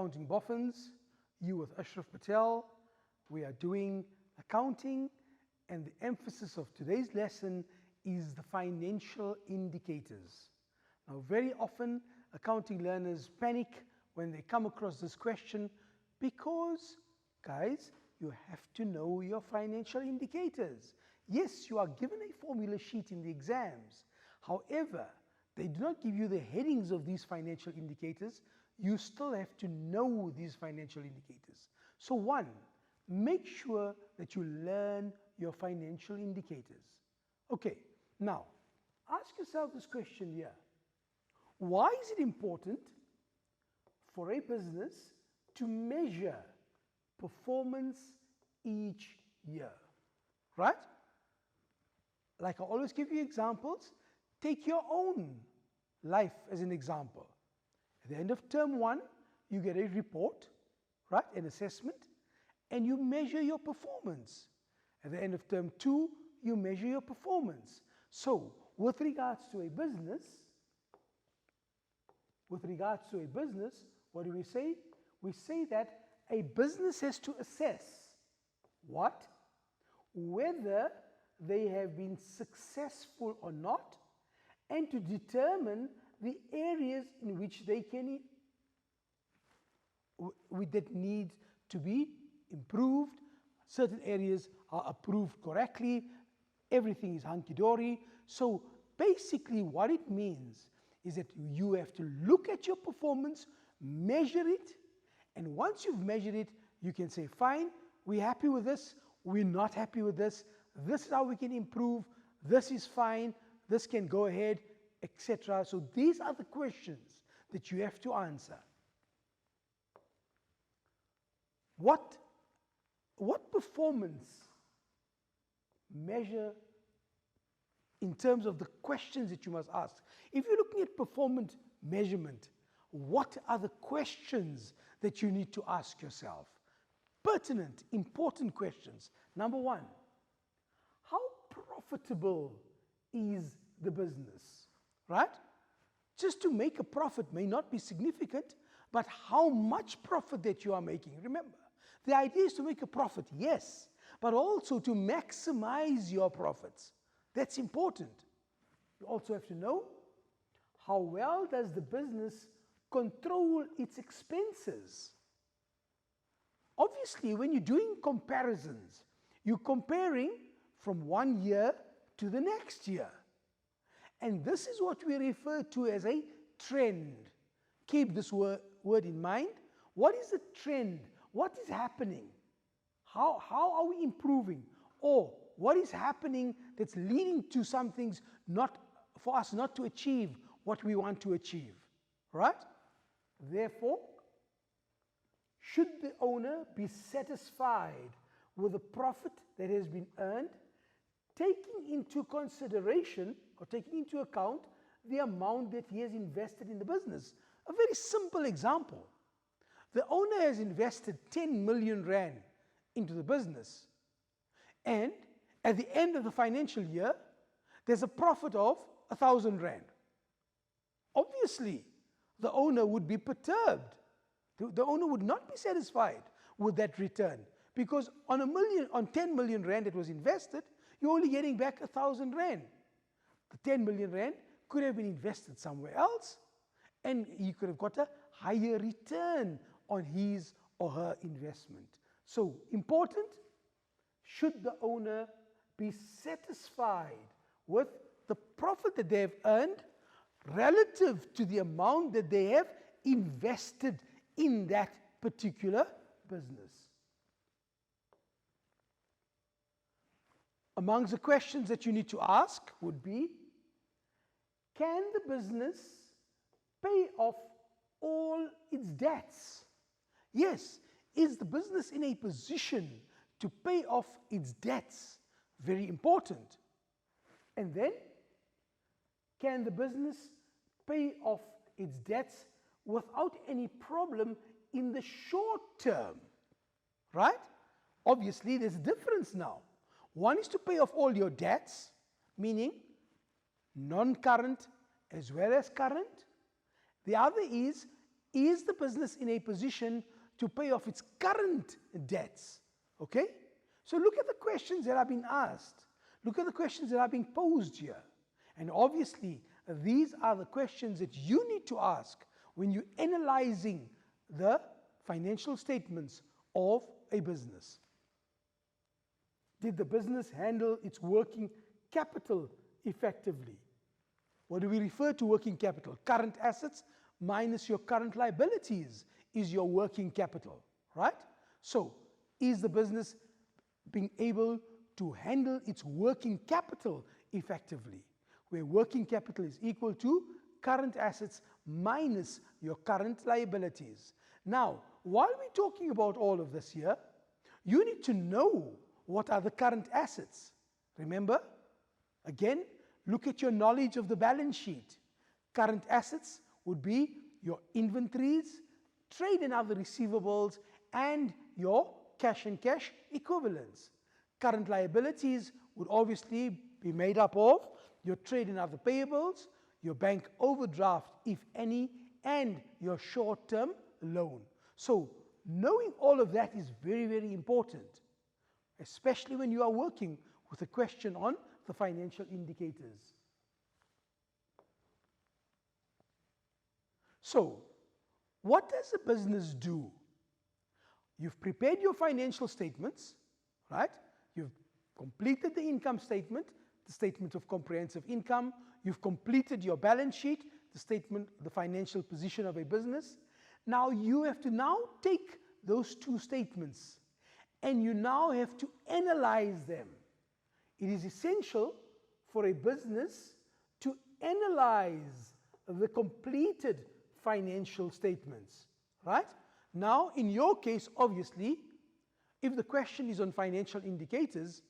Accounting Boffins, you with Ashraf Patel. We are doing accounting, and the emphasis of today's lesson is the financial indicators. Now, very often accounting learners panic when they come across this question because, guys, you have to know your financial indicators. Yes, you are given a formula sheet in the exams. However, they do not give you the headings of these financial indicators. You still have to know these financial indicators. So one, make sure that you learn your financial indicators. Okay, now ask yourself this question here. Why is it important for a business to measure performance each year? Right? Like I always give you examples, take your own life as an example. At the end of term 1, you get a report, right, an assessment, and you measure your performance. At the end of term 2, you measure your performance. So, with regards to a business, what do we say? We say that a business has to assess what? Whether they have been successful or not, and to determine the areas in which they can that need to be improved. Certain areas are approved correctly, everything is hunky-dory. So basically what it means is that you have to look at your performance, measure it, and once you've measured it, you can say, fine, we're happy with this, we're not happy with this, this is how we can improve, this is fine, this can go ahead, etc. So these are the questions that you have to answer. What performance measure in terms of the questions that you must ask? If you're looking at performance measurement, what are the questions that you need to ask yourself? Pertinent, important questions. Number one, how profitable is the business? Right? Just to make a profit may not be significant, but how much profit that you are making. Remember, the idea is to make a profit, yes, but also to maximize your profits. That's important. You also have to know how well does the business control its expenses. Obviously, when you're doing comparisons, you're comparing from one year to the next year. And this is what we refer to as a trend. Keep this word in mind. What is the trend? What is happening? How are we improving? Or what is happening that's leading to some things not for us not to achieve what we want to achieve? Right? Therefore, should the owner be satisfied with the profit that has been earned, taking into consideration or taking into account the amount that he has invested in the business? A very simple example. The owner has invested 10 million rand into the business, and at the end of the financial year, there's a profit of 1,000 rand. Obviously, the owner would be perturbed. The owner would not be satisfied with that return, because on 10 million rand that was invested, you're only getting back 1,000 rand. The 10 million rand could have been invested somewhere else, and he could have got a higher return on his or her investment. So important, should the owner be satisfied with the profit that they have earned relative to the amount that they have invested in that particular business? Amongst the questions that you need to ask would be, can the business pay off all its debts? Yes, is the business in a position to pay off its debts? Very important. And then, can the business pay off its debts without any problem in the short term? Right? Obviously, there's a difference now. One is to pay off all your debts, meaning non-current as well as current. The other is is the business in a position to pay off its current debts? Okay? So look at the questions that are being asked. Look at the questions that are being posed here. And obviously, these are the questions that you need to ask when you're analyzing the financial statements of a business. Did the business handle its working capital effectively? What do we refer to working capital? Current assets minus your current liabilities is your working capital, right? So, is the business being able to handle its working capital effectively? Where working capital is equal to current assets minus your current liabilities. Now, while we're talking about all of this here, you need to know what are the current assets. Remember, again, look at your knowledge of the balance sheet. Current assets would be your inventories, trade and other receivables, and your cash and cash equivalents. Current liabilities would obviously be made up of your trade and other payables, your bank overdraft, if any, and your short-term loan. So, knowing all of that is very, very important, especially when you are working with a question on the financial indicators. So, what does a business do? You've prepared your financial statements, right? You've completed the income statement, the statement of comprehensive income. You've completed your balance sheet, the statement, the financial position of a business. Now you have to now take those two statements and you now have to analyze them. It is essential for a business to analyze the completed financial statements, right? Now, in your case, obviously, if the question is on financial indicators,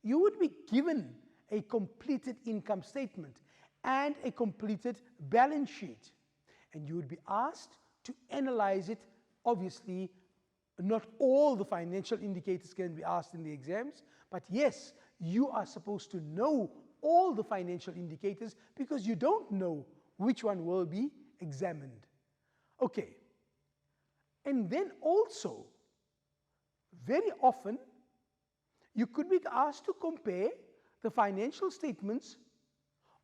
you would be given a completed income statement and a completed balance sheet. And you would be asked to analyze it. Obviously, not all the financial indicators can be asked in the exams, but yes, you are supposed to know all the financial indicators because you don't know which one will be examined. Okay. And then also, very often, you could be asked to compare the financial statements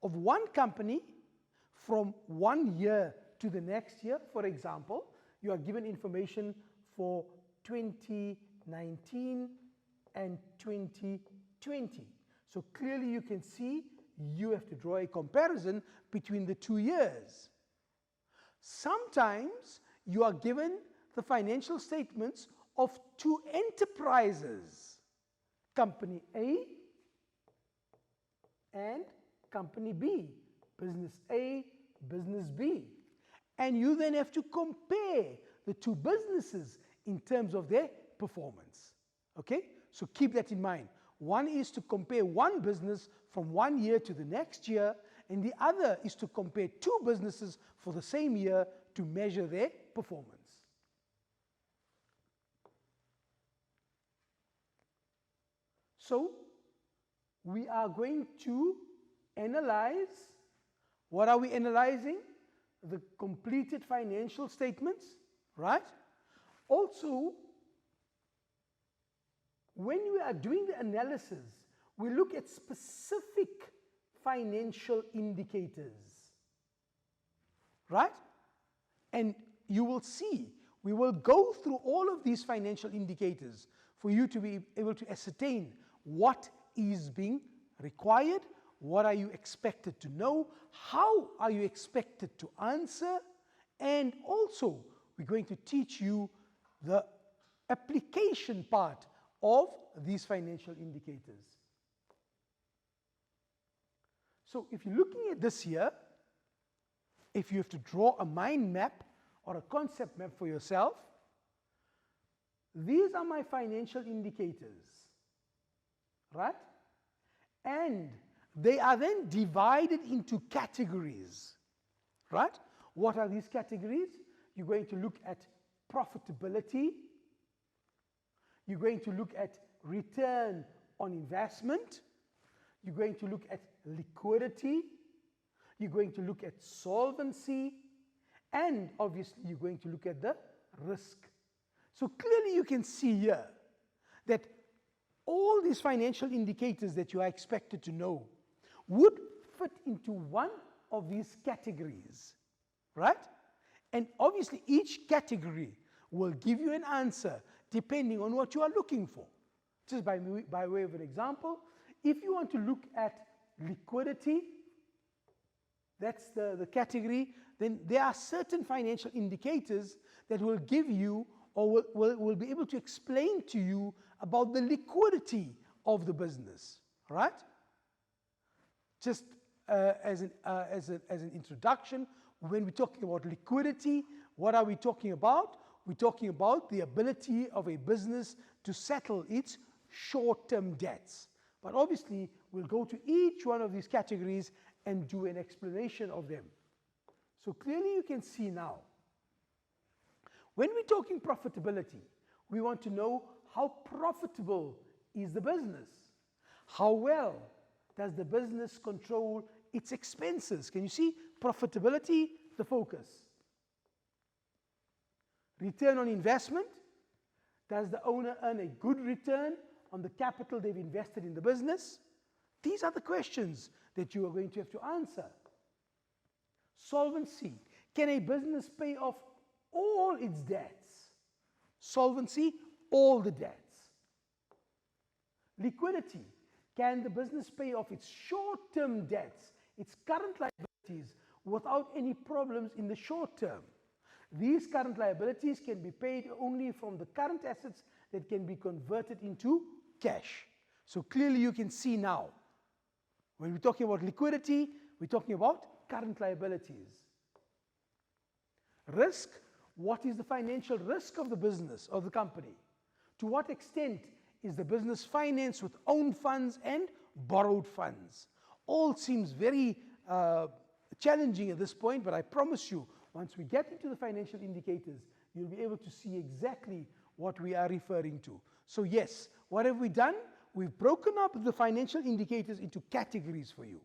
of one company from 1 year to the next year. For example, you are given information for 2019 and 2020. So clearly you can see you have to draw a comparison between the 2 years. Sometimes you are given the financial statements of two enterprises, Company A and Company B, Business A, Business B. And you then have to compare the two businesses in terms of their performance. Okay? So keep that in mind. One is to compare one business from 1 year to the next year, and the other is to compare two businesses for the same year to measure their performance. So, we are going to analyze. What are we analyzing? The completed financial statements, right? Also, when we are doing the analysis, we look at specific financial indicators, right? And you will see, we will go through all of these financial indicators for you to be able to ascertain what is being required, what are you expected to know, how are you expected to answer, and also we're going to teach you the application part of these financial indicators. So if you're looking at this here, if you have to draw a mind map or a concept map for yourself, these are my financial indicators, right? And they are then divided into categories, right? What are these categories? You're going to look at profitability. You're going to look at return on investment. You're going to look at liquidity. You're going to look at solvency. And obviously, you're going to look at the risk. So clearly, you can see here that all these financial indicators that you are expected to know would fit into one of these categories, right? And obviously, each category will give you an answer depending on what you are looking for. Just by way of an example, if you want to look at liquidity, that's the category, then there are certain financial indicators that will give you or will be able to explain to you about the liquidity of the business, right? Just as an introduction, when we're talking about liquidity, what are we talking about? We're talking about the ability of a business to settle its short-term debts. But obviously, we'll go to each one of these categories and do an explanation of them. So clearly you can see now, when we're talking profitability, we want to know how profitable is the business? How well does the business control its expenses? Can you see profitability, the focus? Return on investment. Does the owner earn a good return on the capital they've invested in the business? These are the questions that you are going to have to answer. Solvency. Can a business pay off all its debts? Solvency, all the debts. Liquidity. Can the business pay off its short-term debts, its current liabilities, without any problems in the short term? These current liabilities can be paid only from the current assets that can be converted into cash. So clearly you can see now, when we're talking about liquidity, we're talking about current liabilities. Risk. What is the financial risk of the business, of the company? To what extent is the business financed with own funds and borrowed funds? All seems very challenging at this point, but I promise you, once we get into the financial indicators, you'll be able to see exactly what we are referring to. So yes, what have we done? We've broken up the financial indicators into categories for you.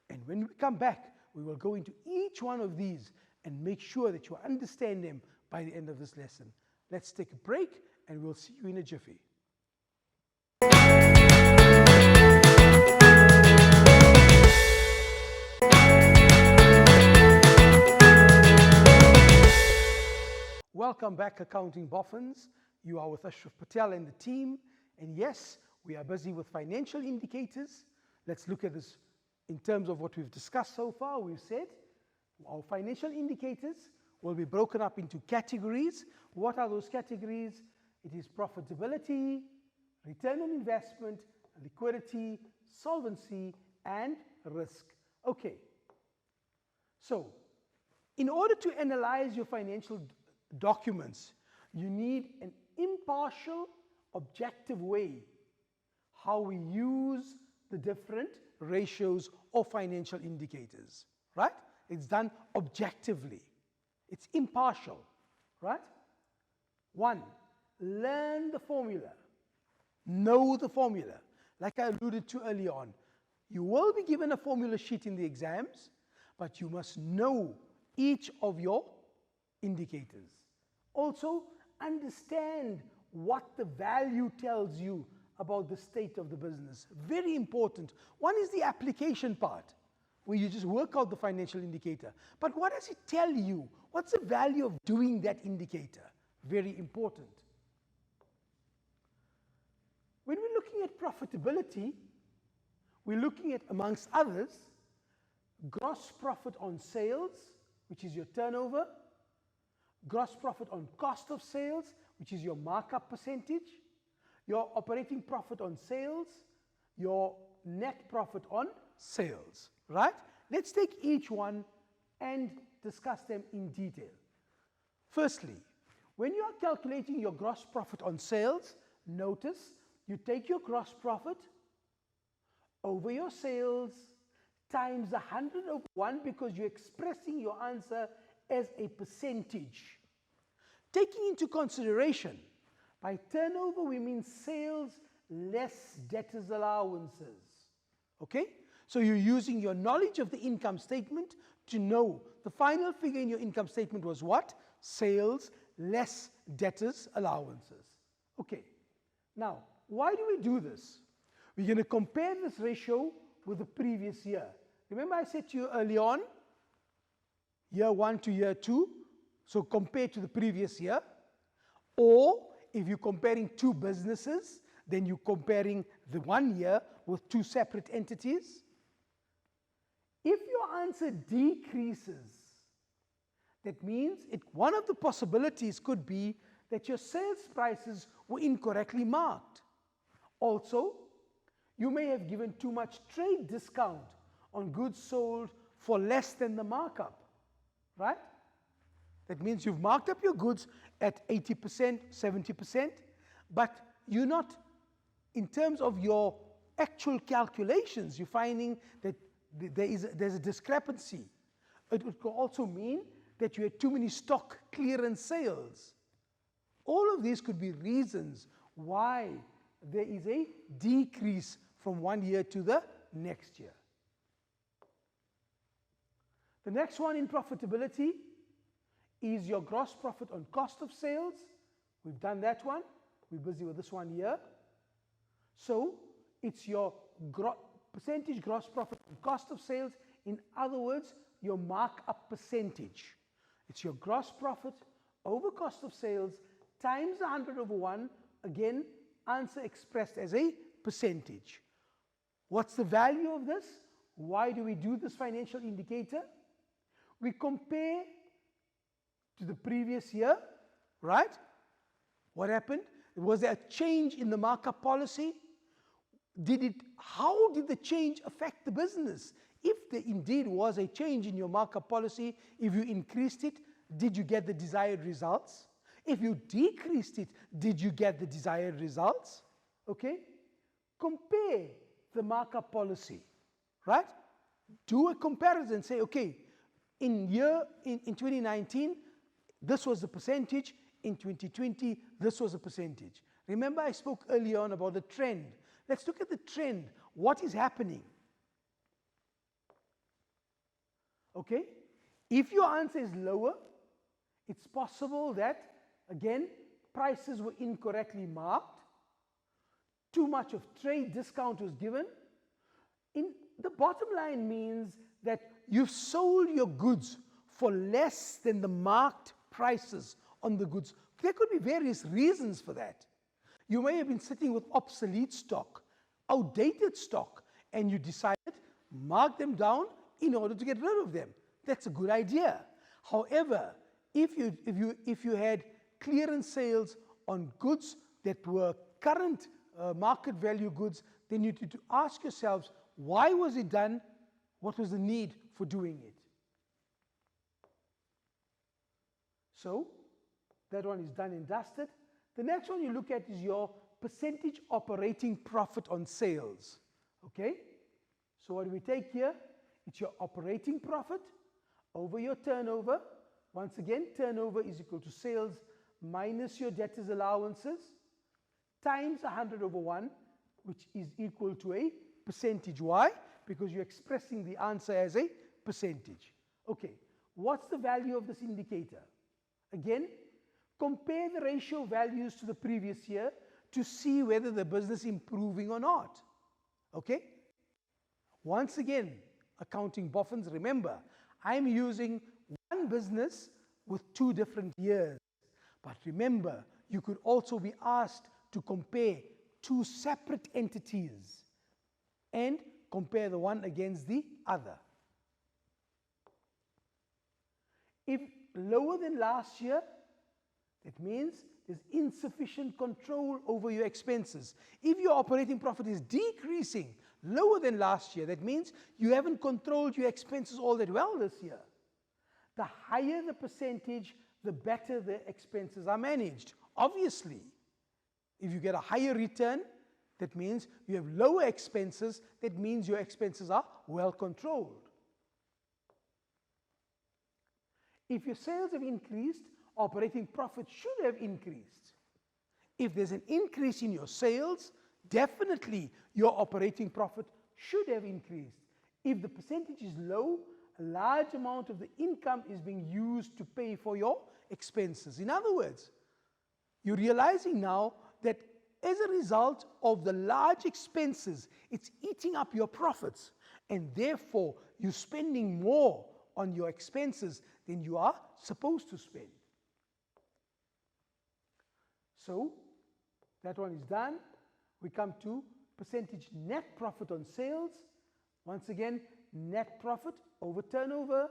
And when we come back, we will go into each one of these and make sure that you understand them by the end of this lesson. Let's take a break and we'll see you in a jiffy. Welcome back, Accounting Boffins. You are with Ashraf Patel and the team. And yes, we are busy with financial indicators. Let's look at this in terms of what we've discussed so far. We've said our financial indicators will be broken up into categories. What are those categories? It is profitability, return on investment, liquidity, solvency, and risk. Okay. So, in order to analyze your financial documents, you need an impartial, objective way how we use the different ratios or financial indicators, right? It's done objectively. It's impartial, right? 1, learn the formula. Know the formula. Like I alluded to earlier on, you will be given a formula sheet in the exams, but you must know each of your indicators. Also, understand what the value tells you about the state of the business. Very important. One is the application part, where you just work out the financial indicator. But what does it tell you? What's the value of doing that indicator? Very important. When we're looking at profitability, we're looking at, amongst others, gross profit on sales, which is your turnover, gross profit on cost of sales, which is your markup percentage, your operating profit on sales, your net profit on sales, right? Let's take each one and discuss them in detail. Firstly, when you are calculating your gross profit on sales, notice you take your gross profit over your sales times 100/1 because you're expressing your answer as a percentage. Taking into consideration, by turnover we mean sales less debtors allowances. Okay? So you're using your knowledge of the income statement to know the final figure in your income statement was what? Sales less debtors allowances. Okay. Now, why do we do this? We're going to compare this ratio with the previous year. Remember I said to you early on, year 1 to year 2, so compare to the previous year. Or if you're comparing two businesses, then you're comparing the 1 year with two separate entities. If your answer decreases, that means one of the possibilities could be that your sales prices were incorrectly marked. Also, you may have given too much trade discount on goods sold for less than the markup, right? That means you've marked up your goods at 80%, 70%, but you're not, in terms of your actual calculations, you're finding that there's a discrepancy. It could also mean that you had too many stock clearance sales. All of these could be reasons why there is a decrease from 1 year to the next year. The next one in profitability is your gross profit on cost of sales. We've done that one. We're busy with this one here. So it's your percentage gross profit on cost of sales. In other words, your markup percentage. It's your gross profit over cost of sales times 100/1. Again, answer expressed as a percentage. What's the value of this? Why do we do this financial indicator? We compare to the previous year, right? What happened? Was there a change in the markup policy? How did the change affect the business? If there indeed was a change in your markup policy, if you increased it, did you get the desired results? If you decreased it, did you get the desired results? Okay? Compare the markup policy, right? Do a comparison. Say, okay, in 2019, this was the percentage. In 2020, this was the percentage. Remember I spoke earlier on about the trend. Let's look at the trend. What is happening? Okay? If your answer is lower, it's possible that, again, prices were incorrectly marked, too much of trade discount was given. The bottom line means that you've sold your goods for less than the marked prices on the goods. There could be various reasons for that. You may have been sitting with obsolete stock, outdated stock, and you decided mark them down in order to get rid of them. That's a good idea. However, if you had clearance sales on goods that were current market value goods, then you need to ask yourselves, why was it done? What was the need for doing it? So that one is done and dusted. The next one you look at is your percentage operating profit on sales. Okay? So what do we take here? It's your operating profit over your turnover. Once again, turnover is equal to sales minus your debtors allowances times 100/1, which is equal to a percentage. Why? Because you're expressing the answer as a percentage. Okay, what's the value of this indicator? Again, compare the ratio values to the previous year to see whether the business is improving or not. Okay? Once again, accounting boffins, remember, I'm using one business with two different years. But remember, you could also be asked to compare two separate entities and compare the one against the other. If lower than last year, that means there's insufficient control over your expenses. If your operating profit is decreasing lower than last year, that means you haven't controlled your expenses all that well this year. The higher the percentage, the better the expenses are managed. Obviously, if you get a higher return, that means you have lower expenses, that means your expenses are well controlled. If your sales have increased, operating profit should have increased. If there's an increase in your sales, definitely your operating profit should have increased. If the percentage is low, a large amount of the income is being used to pay for your expenses. In other words, you're realizing now that as a result of the large expenses, it's eating up your profits, and therefore you're spending more on your expenses than you are supposed to spend. So that one is done. We come to percentage net profit on sales. Once again, net profit over turnover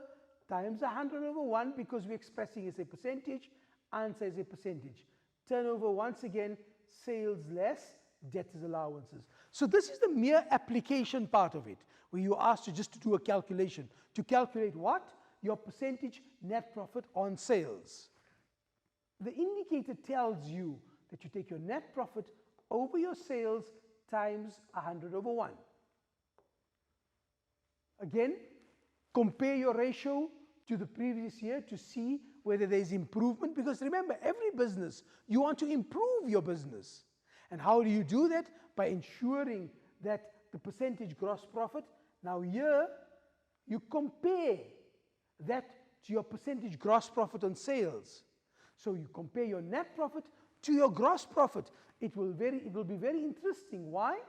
times 100 over 1, because we're expressing as a percentage, answer as a percentage. Turnover, once again, sales less debtors allowances. So this is the mere application part of it, where you're asked to do a calculation. To calculate what? Your percentage net profit on sales. The indicator tells you that you take your net profit over your sales times 100 over 1. Again, compare your ratio to the previous year to see whether there's improvement, because remember, every business, you want to improve your business. And how do you do that? By ensuring that the percentage gross profit, now here, you compare that to your percentage gross profit on sales. So you compare your net profit to your gross profit. It will be very interesting. Why?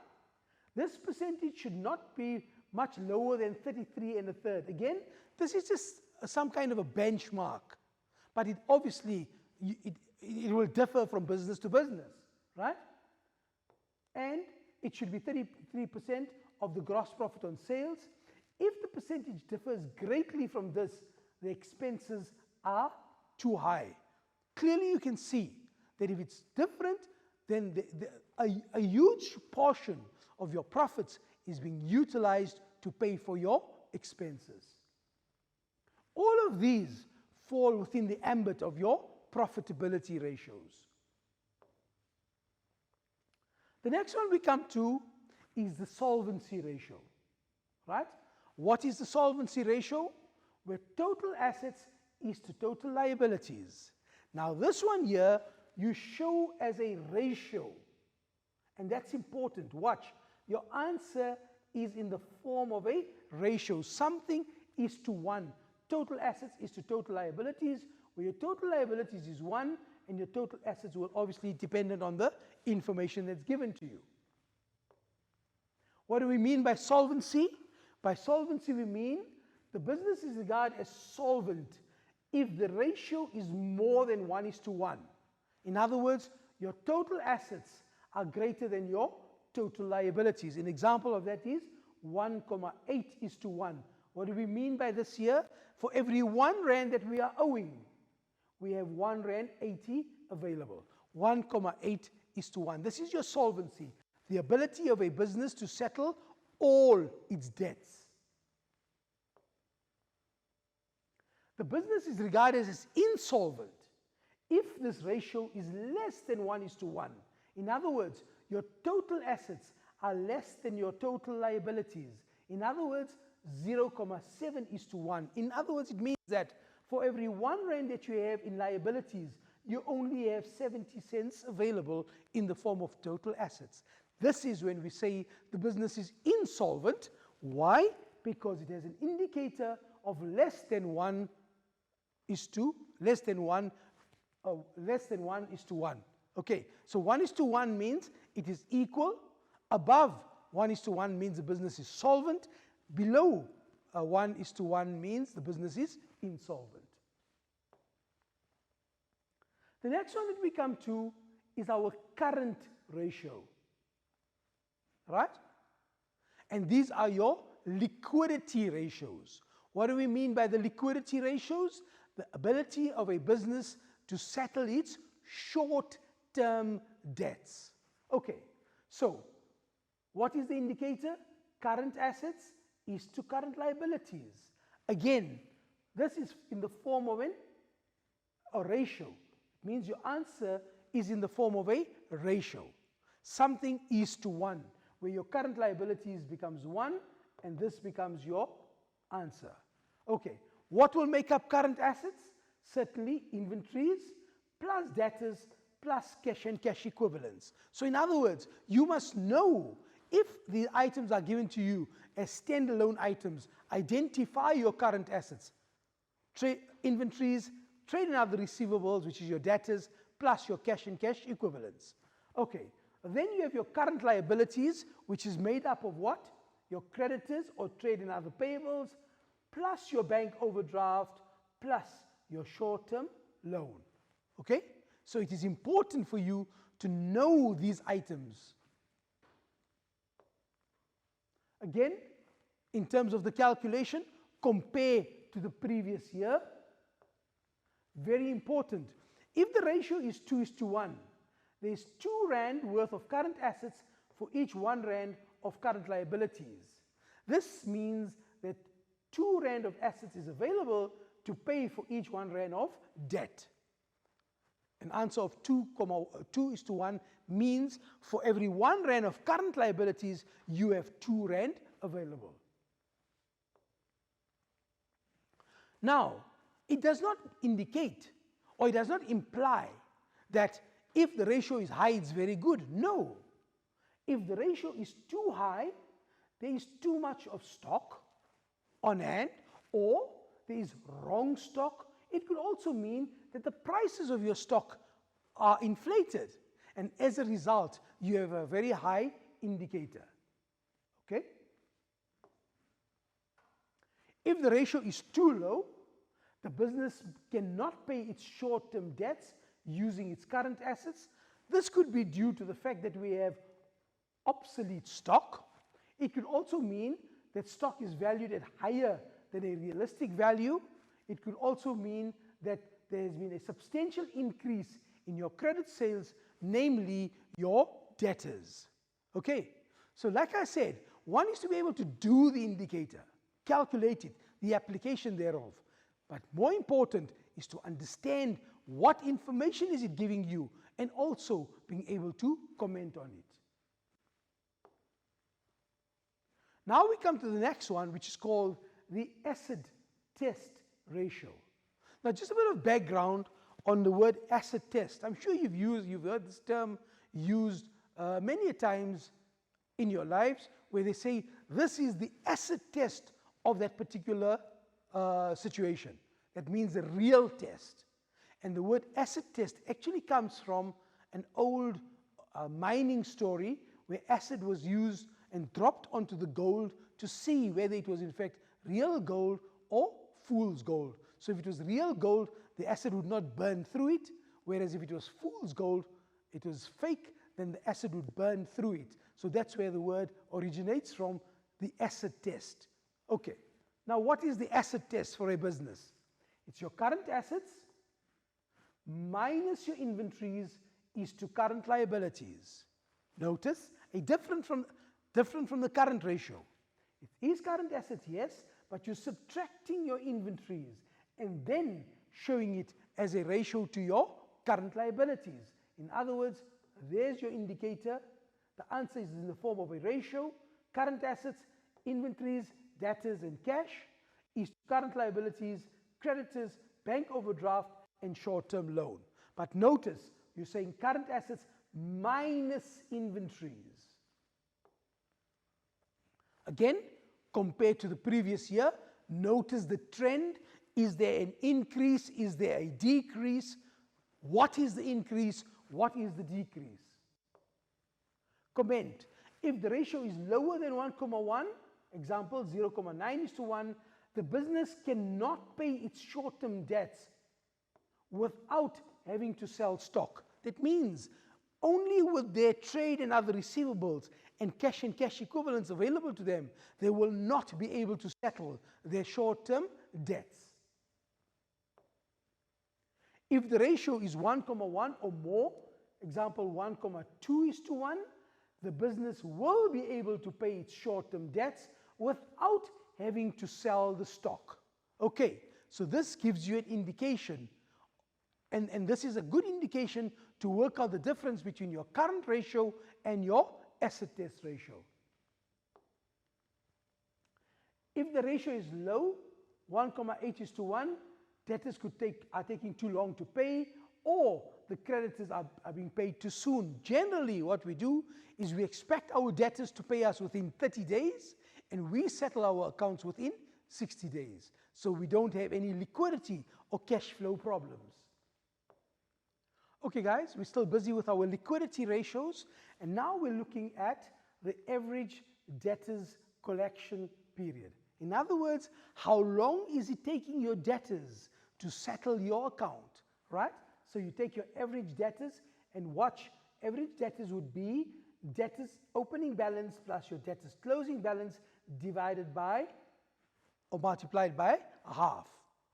This percentage should not be much lower than 33 and a third. Again, this is just some kind of a benchmark, but it obviously, it will differ from business to business, right? And it should be 33% of the gross profit on sales. If the percentage differs greatly from this, the expenses are too high. Clearly you can see that if it's different, then a huge portion of your profits is being utilized to pay for your expenses. All of these fall within the ambit of your profitability ratios. The next one we come to is the solvency ratio, right? What is the solvency ratio? Where total assets is to total liabilities. Now this one here, you show as a ratio, and that's important. Watch, your answer is in the form of a ratio. Something is to 1. Total assets is to total liabilities, where your total liabilities is 1, and your total assets will obviously be dependent on the information that's given to you. What do we mean by solvency? By solvency we mean the business is regarded as solvent if the ratio is more than 1:1. In other words, your total assets are greater than your total liabilities. An example of that is 1,8:1. What do we mean by this here? For every 1 rand that we are owing, we have 1.80 rand available. 1,8:1. This is your solvency, the ability of a business to settle all its debts. The business is regarded as insolvent if this ratio is less than 1:1. In other words, your total assets are less than your total liabilities. In other words, 0.7:1. In other words, it means that for every 1 rand that you have in liabilities, you only have 70 cents available in the form of total assets. This is when we say the business is insolvent. Why? Because it has an indicator of less than 1:1. Okay, so 1:1 means it is equal. Above 1:1 means the business is solvent. Below 1:1 means the business is insolvent. The next one that we come to is our current ratio, right? And these are your liquidity ratios. What do we mean by the liquidity ratios? The ability of a business to settle its short-term debts. Okay, so what is the indicator? Current assets is to current liabilities. Again, this is in the form of a ratio. It means your answer is in the form of a ratio. Something is to 1, where your current liabilities becomes 1, and this becomes your answer. Okay, what will make up current assets? Certainly inventories plus debtors plus cash and cash equivalents. So in other words, you must know if the items are given to you as standalone items, identify your current assets, inventories, trade and other receivables, which is your debtors, plus your cash and cash equivalents. Okay, then you have your current liabilities, which is made up of what? Your creditors or trade and other payables, plus your bank overdraft, plus your short-term loan. Okay, so it is important for you to know these items. Again, in terms of the calculation, compare to the previous year. Very important. If the ratio is 2:1, there's 2 rand worth of current assets for each 1 rand of current liabilities. This means that 2 rand of assets is available to pay for each 1 rand of debt. An answer of 2:1 means for every 1 rand of current liabilities, you have 2 rand available. Now, it does not indicate or it does not imply that if the ratio is high, it's very good. No. If the ratio is too high, there is too much of stock on hand, or there is wrong stock. It could also mean that the prices of your stock are inflated, and as a result, you have a very high indicator. Okay? If the ratio is too low, the business cannot pay its short-term debts using its current assets. This could be due to the fact that we have obsolete stock. It could also mean that stock is valued at higher than a realistic value. It could also mean that there has been a substantial increase in your credit sales, namely your debtors. Okay, so like I said, one is to be able to do the indicator, calculate it, the application thereof. But more important is to understand what information is it giving you and also being able to comment on it. Now we come to the next one, which is called the acid test ratio. Now just a bit of background on the word acid test. I'm sure you've heard this term used many times in your lives, where they say this is the acid test of that particular situation. That means the real test. And the word acid test actually comes from an old mining story where acid was used and dropped onto the gold to see whether it was in fact real gold or fool's gold. So if it was real gold, the acid would not burn through it, whereas if it was fool's gold, it was fake, then the acid would burn through it. So that's where the word originates from, the acid test. Okay, now what is the acid test for a business? It's your current assets minus your inventories is to current liabilities. Notice, different from the current ratio. It is current assets, yes, but you're subtracting your inventories and then showing it as a ratio to your current liabilities. In other words, there's your indicator. The answer is in the form of a ratio. Current assets, inventories, debtors, and cash is current liabilities, creditors, bank overdraft, and short-term loan. But notice, you're saying current assets minus inventories. Again, compared to the previous year, notice the trend. Is there an increase? Is there a decrease? What is the increase? What is the decrease? Comment. If the ratio is lower than 1,1, example 0,9:1, the business cannot pay its short-term debts without having to sell stock. That means only with their trade and other receivables and cash equivalents available to them, they will not be able to settle their short-term debts. If the ratio is 1,1 or more, example 1,2:1, the business will be able to pay its short-term debts without having to sell the stock. Okay, so this gives you an indication, and this is a good indication to work out the difference between your current ratio and your acid test ratio. If the ratio is low, 1,8:1, debtors are taking too long to pay, or the creditors are being paid too soon. Generally, what we do is we expect our debtors to pay us within 30 days, and we settle our accounts within 60 days. So we don't have any liquidity or cash flow problems. Okay guys, we're still busy with our liquidity ratios, and now we're looking at the average debtors collection period. In other words, how long is it taking your debtors to settle your account, right? So you take your average debtors and watch. Average debtors would be debtors opening balance plus your debtors closing balance divided by or multiplied by a half.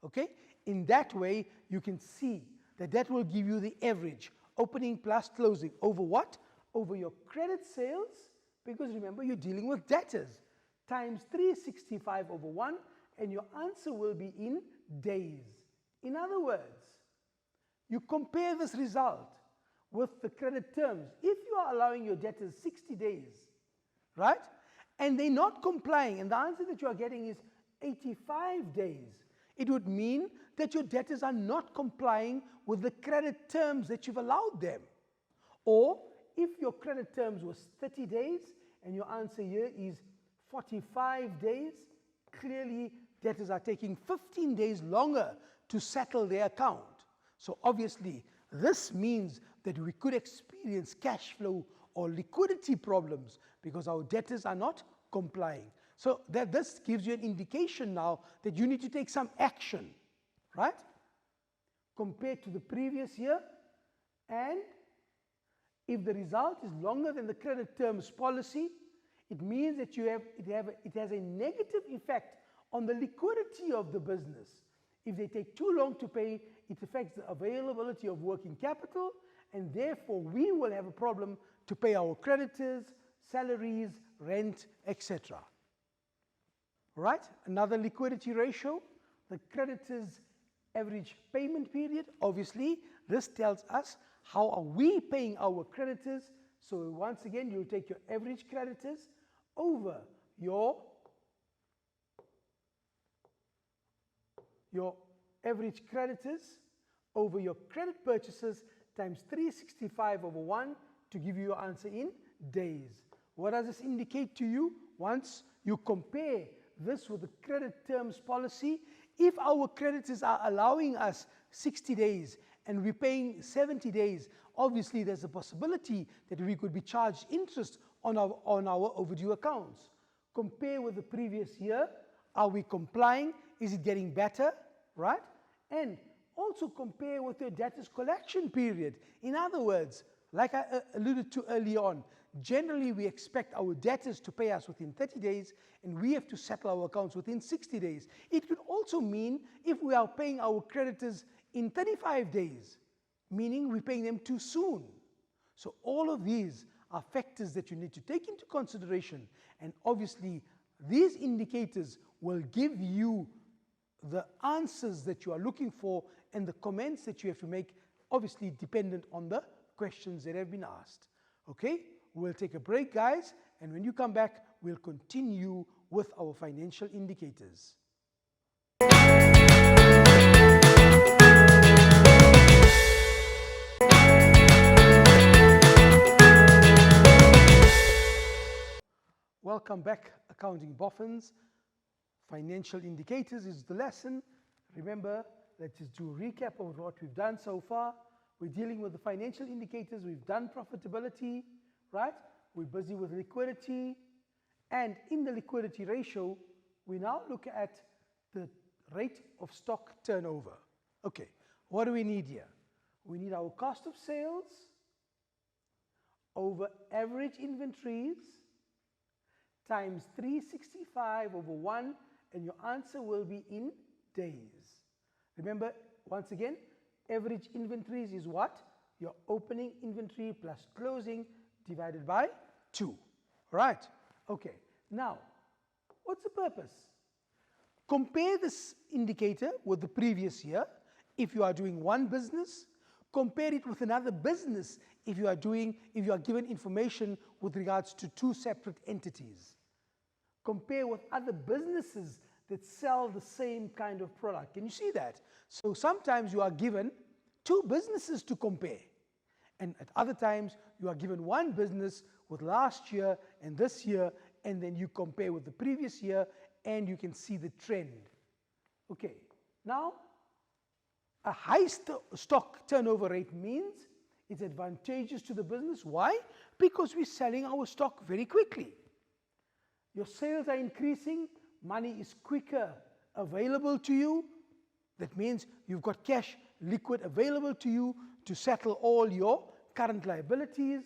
Okay? In that way, you can see that that will give you the average opening plus closing over what? Over your credit sales, because remember you're dealing with debtors, times 365 over 1, and your answer will be in days. In other words, you compare this result with the credit terms. If you are allowing your debtors 60 days, right, and they're not complying, and the answer that you are getting is 85 days, it would mean that your debtors are not complying with the credit terms that you've allowed them. Or if your credit terms was 30 days and your answer here is 45 days, clearly debtors are taking 15 days longer to settle their account. So obviously this means that we could experience cash flow or liquidity problems because our debtors are not complying. So this gives you an indication now that you need to take some action, right? Compared to the previous year, and if the result is longer than the credit terms policy, it means that it has a negative effect on the liquidity of the business. If they take too long to pay, it affects the availability of working capital, and therefore we will have a problem to pay our creditors, salaries, rent, etc. Right? Another liquidity ratio, the creditors' average payment period. Obviously, this tells us how are we paying our creditors. So once again, you take your average creditors over your average creditors over your credit purchases times 365 over 1 to give you your answer in days. What does this indicate to you? Once you compare this with the credit terms policy, if our creditors are allowing us 60 days and we're paying 70 days, obviously there's a possibility that we could be charged interest on our overdue accounts. Compare with the previous year. Are we complying? Is it getting better? Right? And also compare with your debtors collection period. In other words, like I alluded to early on, generally we expect our debtors to pay us within 30 days and we have to settle our accounts within 60 days. It could also mean if we are paying our creditors in 35 days, meaning we're paying them too soon. So all of these are factors that you need to take into consideration, and obviously these indicators will give you the answers that you are looking for and the comments that you have to make, obviously dependent on the questions that have been asked. Okay, we'll take a break, guys, and when you come back, we'll continue with our financial indicators. Welcome back, accounting boffins. Financial indicators is the lesson. Remember, let's just do a recap of what we've done so far. We're dealing with the financial indicators. We've done profitability, right? We're busy with liquidity. And in the liquidity ratio, we now look at the rate of stock turnover. Okay, what do we need here? We need our cost of sales over average inventories times 365 over 1, and your answer will be in days. Remember, once again, average inventories is what? Your opening inventory plus closing divided by 2. Right? Okay. Now, what's the purpose? Compare this indicator with the previous year if you are doing one business. Compare it with another business if you are given information with regards to two separate entities. Compare with other businesses that sell the same kind of product. Can you see that? So sometimes you are given two businesses to compare. And at other times, you are given one business with last year and this year, and then you compare with the previous year, and you can see the trend. Okay, now, a high stock turnover rate means it's advantageous to the business. Why? Because we're selling our stock very quickly. Your sales are increasing, money is quicker available to you. That means you've got cash, liquid available to you to settle all your current liabilities.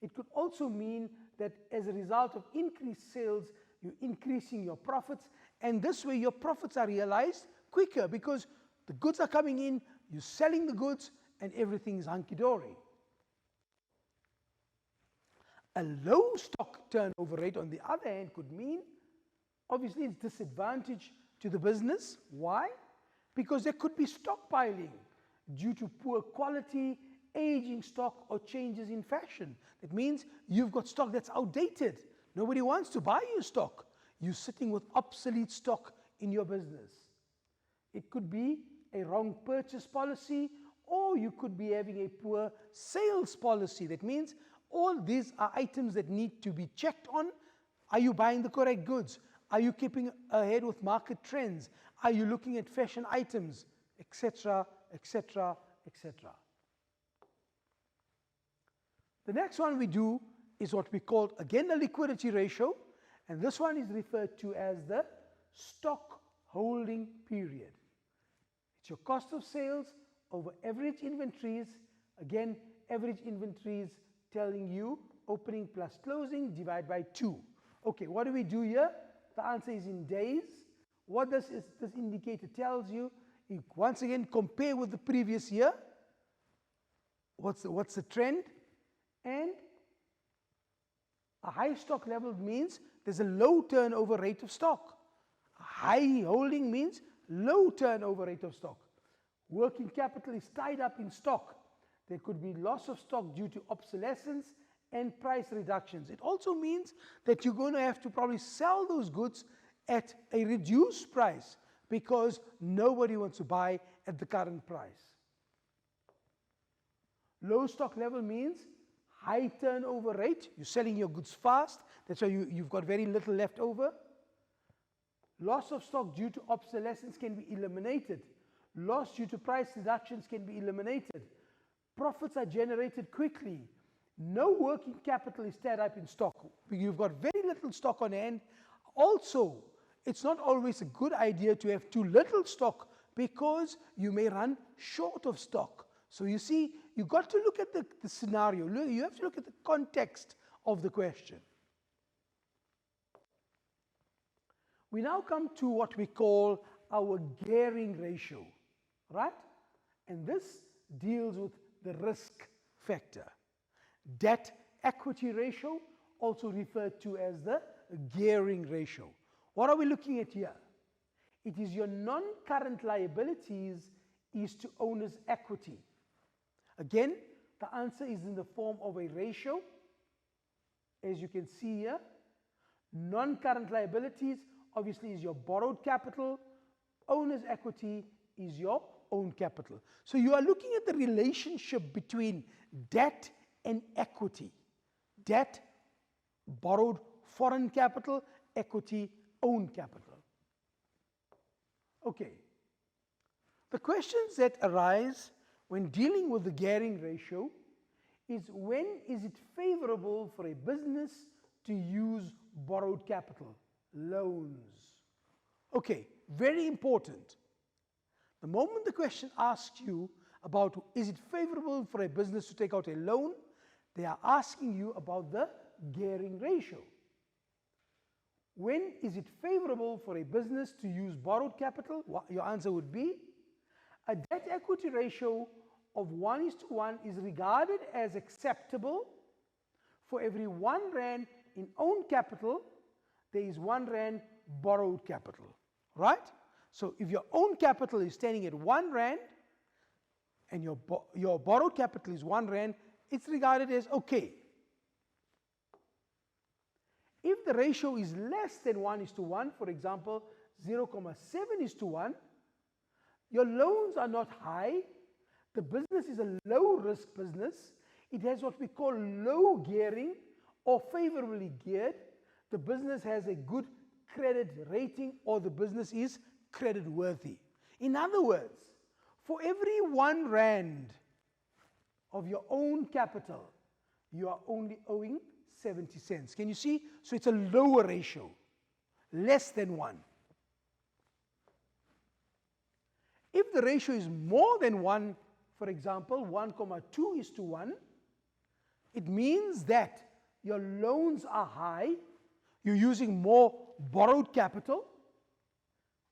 It could also mean that as a result of increased sales, you're increasing your profits, and this way your profits are realized quicker because the goods are coming in, you're selling the goods, and everything is hunky-dory. A low stock turnover rate, on the other hand, could mean, obviously, it's disadvantage to the business. Why? Because there could be stockpiling due to poor quality, aging stock, or changes in fashion. That means you've got stock that's outdated. Nobody wants to buy your stock. You're sitting with obsolete stock in your business. It could be a wrong purchase policy, or you could be having a poor sales policy. That means all these are items that need to be checked on. Are you buying the correct goods? Are you keeping ahead with market trends? Are you looking at fashion items, etc., etc., etc.? The next one we do is what we call, again, a liquidity ratio, and this one is referred to as the stock holding period. It's your cost of sales over average inventories. Again, average inventories telling you opening plus closing divided by 2. Okay, what do we do here? The answer is in days. What does this indicator tells you? You once again compare with the previous year. What's the trend? And a high stock level means there's a low turnover rate of stock. A high holding means low turnover rate of stock. Working capital is tied up in stock. There could be loss of stock due to obsolescence and price reductions. It also means that you're going to have to probably sell those goods at a reduced price because nobody wants to buy at the current price. Low stock level means high turnover rate. You're selling your goods fast. That's why you've got very little left over. Loss of stock due to obsolescence can be eliminated. Loss due to price reductions can be eliminated. Profits are generated quickly. No working capital is tied up in stock. You've got very little stock on hand. Also, it's not always a good idea to have too little stock because you may run short of stock. So you see, you've got to look at the scenario. You have to look at the context of the question. We now come to what we call our gearing ratio, right? And this deals with the risk factor. Debt equity ratio, also referred to as the gearing ratio. What are we looking at here? It is your non-current liabilities is to owner's equity. Again, the answer is in the form of a ratio. As you can see here, non-current liabilities obviously is your borrowed capital. Owner's equity is your own capital. So you are looking at the relationship between debt and equity. Debt, borrowed foreign capital, equity, own capital. Okay. The questions that arise when dealing with the gearing ratio is when is it favorable for a business to use borrowed capital, loans? Okay, very important. The moment the question asks you about is it favorable for a business to take out a loan, they are asking you about the gearing ratio. When is it favorable for a business to use borrowed capital? Your answer would be a debt equity ratio of 1:1 is regarded as acceptable. For every 1 rand in own capital, there is 1 rand borrowed capital, right? So if your own capital is standing at 1 rand and your borrowed capital is 1 rand, it's regarded as okay. If the ratio is less than 1:1, for example, 0.7:1, your loans are not high, The business is a low risk business. It has what we call low gearing or favorably geared. The business has a good credit rating, or the business is credit worthy. In other words, for every 1 rand of your own capital, you are only owing 70 cents. Can you see? So it's a lower ratio, less than 1. If the ratio is more than 1, for example, 1,2:1, it means that your loans are high, you're using more borrowed capital.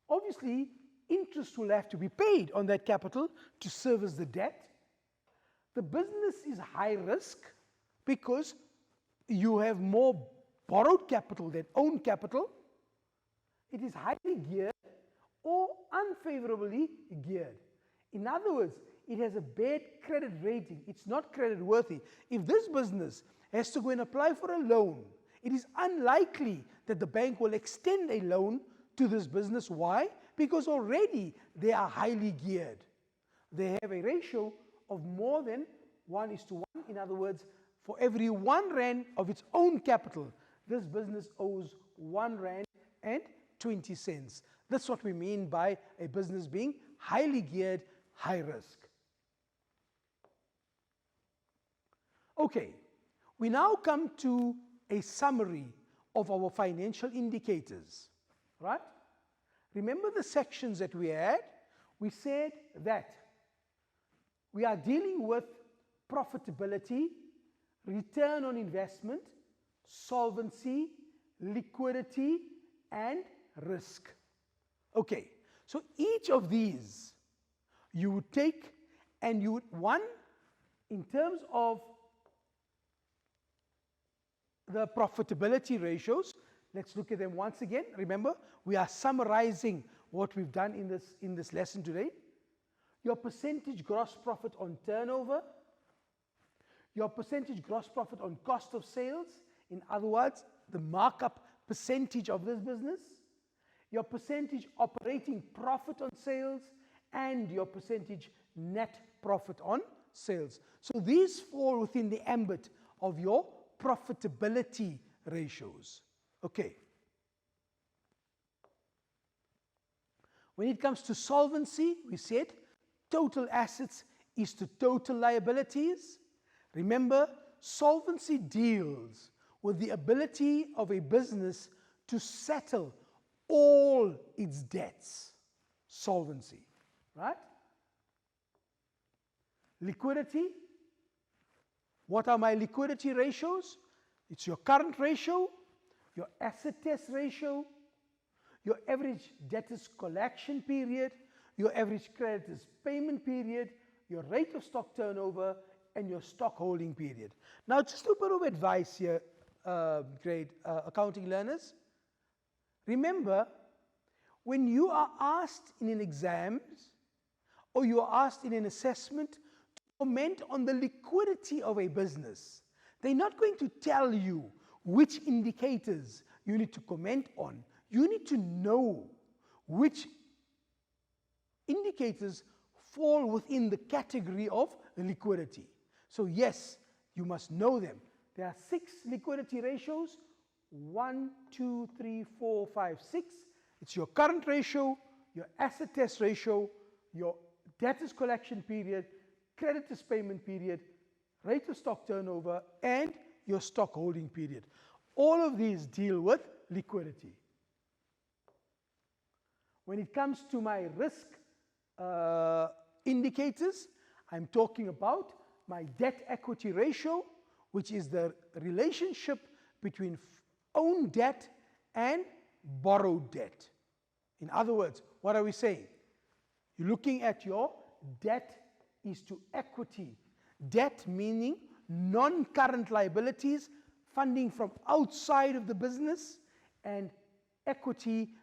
Obviously, interest will have to be paid on that capital to service the debt. The business is high risk because you have more borrowed capital than own capital. It is highly geared or unfavorably geared. In other words, it has a bad credit rating. It's not credit worthy. If this business has to go and apply for a loan, it is unlikely that the bank will extend a loan to this business. Why? Because already they are highly geared. They have a ratio of more than 1:1. In other words, for every 1 rand of its own capital, this business owes 1 rand and 20 cents. That's what we mean by a business being highly geared, high risk. Okay, we now come to a summary of our financial indicators, right? Remember the sections that we had? We said that we are dealing with profitability, return on investment, solvency, liquidity, and risk. Okay, so each of these you would take and you would, one, in terms of the profitability ratios, let's look at them once again. Remember, we are summarizing what we've done in this lesson today. Your percentage gross profit on turnover, your percentage gross profit on cost of sales, in other words, the markup percentage of this business, your percentage operating profit on sales, and your percentage net profit on sales. So these fall within the ambit of your profitability ratios. Okay. When it comes to solvency, we said total assets is to total liabilities. Remember, solvency deals with the ability of a business to settle all its debts. Solvency, right? Liquidity. What are my liquidity ratios? It's your current ratio, your asset test ratio, your average debtors collection period, your average creditors payment period, your rate of stock turnover, and your stock holding period. Now, just a bit of advice here, accounting learners. Remember, when you are asked in an exam or you are asked in an assessment to comment on the liquidity of a business, they're not going to tell you which indicators you need to comment on. You need to know which indicators fall within the category of liquidity. So yes, you must know them. There are 6 liquidity ratios, 1, 2, 3, 4, 5, 6. It's your current ratio, your asset test ratio, your debtors collection period, creditors payment period, rate of stock turnover, and your stock holding period. All of these deal with liquidity. When it comes to my risk indicators, I'm talking about my debt equity ratio, which is the relationship between own debt and borrowed debt. In other words, what are we saying? You're looking at your debt is to equity. Debt meaning non-current liabilities, funding from outside of the business, and equity,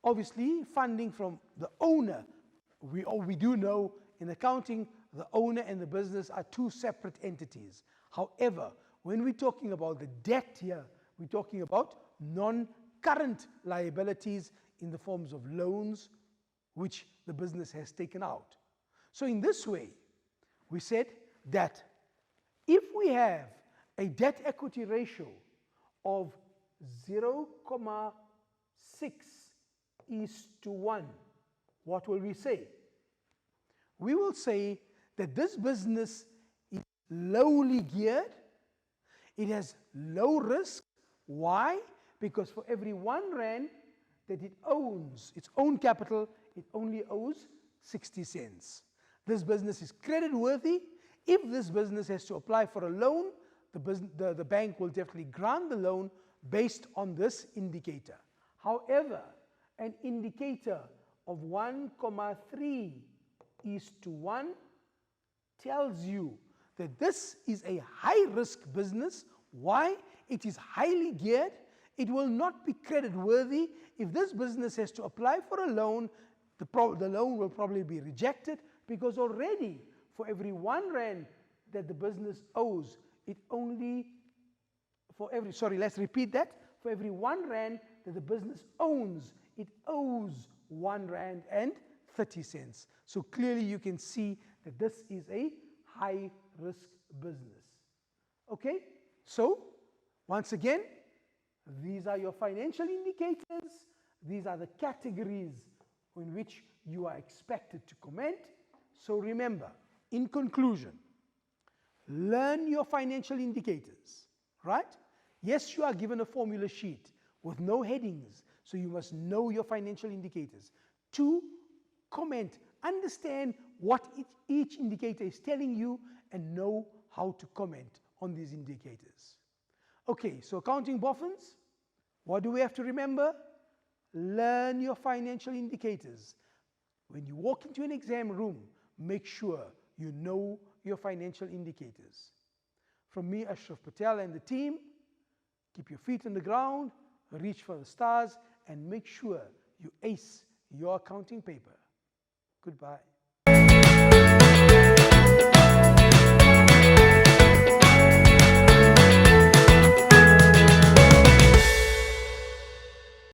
obviously, funding from the owner. We do know in accounting, the owner and the business are 2 separate entities. However, when we're talking about the debt here, we're talking about non-current liabilities in the forms of loans, which the business has taken out. So in this way, we said that if we have a debt equity ratio of 0.6 is to 1, what will we say? We will say that this business is lowly geared, it has low risk. Why? Because for every 1 rand that it owns, its own capital, it only owes 60 cents. This business is credit worthy. If this business has to apply for a loan, the bank will definitely grant the loan based on this indicator. However, an indicator of 1.3 is to 1 tells you that this is a high-risk business. Why? It is highly geared. It will not be credit worthy. If this business has to apply for a loan, the loan will probably be rejected, because already for every 1 rand that the business owes, let's repeat that. For every 1 rand that the business owns, it owes 1 rand and 30 cents. So clearly you can see that this is a high risk business. Okay, so once again, these are your financial indicators. These are the categories in which you are expected to comment. So remember, in conclusion, learn your financial indicators, right? Yes, you are given a formula sheet with no headings, so you must know your financial indicators. 2, comment, understand what each indicator is telling you and know how to comment on these indicators. Okay, so accounting boffins, what do we have to remember? Learn your financial indicators. When you walk into an exam room, make sure you know your financial indicators. From me, Ashraf Patel, and the team, keep your feet on the ground, reach for the stars, and make sure you ace your accounting paper. Goodbye.